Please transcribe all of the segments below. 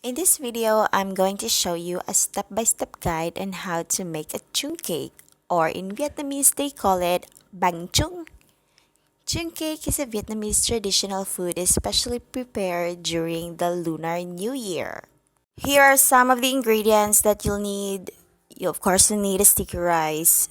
In this video, I'm going to show you a step-by-step guide on how to make a Chung Cake, or in Vietnamese they call it Bánh Chưng. Chung Cake is a Vietnamese traditional food especially prepared during the Lunar New Year. Here are some of the ingredients that you'll need. You of course will need a sticky rice,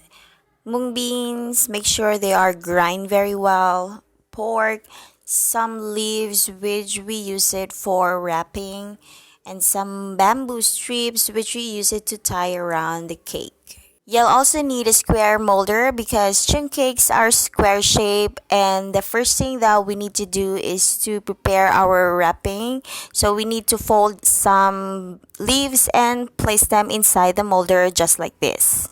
mung beans, make sure they are grind very well, pork, some leaves which we use it for wrapping, and some bamboo strips which we use it to tie around the cake. You'll also need a square molder because chung cakes are square shape, and the first thing that we need to do is to prepare our wrapping. So we need to fold some leaves and place them inside the molder just like this.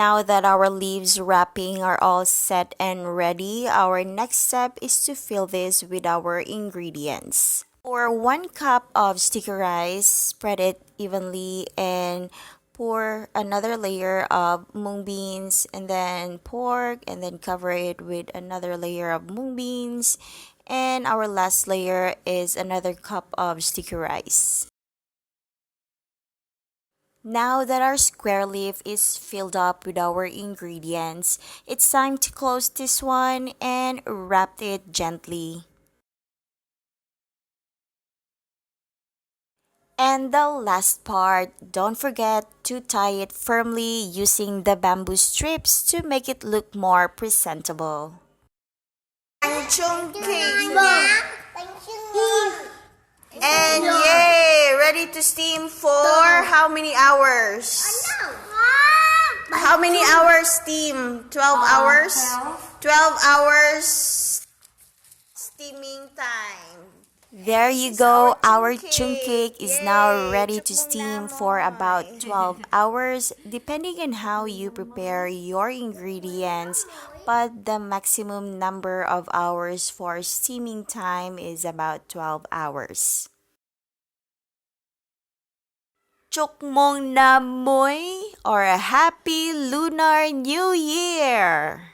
Now that our leaves wrapping are all set and ready, our next step is to fill this with our ingredients. For 1 cup of sticky rice, spread it evenly and pour another layer of mung beans and then pork, and then cover it with another layer of mung beans, and our last layer is another cup of sticky rice. Now that our square leaf is filled up with our ingredients, it's time to close this one and wrap it gently. And the last part, don't forget to tie it firmly using the bamboo strips to make it look more presentable. Chung Cake! And yay! Ready to steam for how many hours? How many hours steam? 12 hours? 12 hours steaming time. There you go. Our chung cake is now ready to steam for about 12 hours, depending on how you prepare your ingredients, but the maximum number of hours for steaming time is about 12 hours. Chúc mừng năm mới, or a happy Lunar New Year!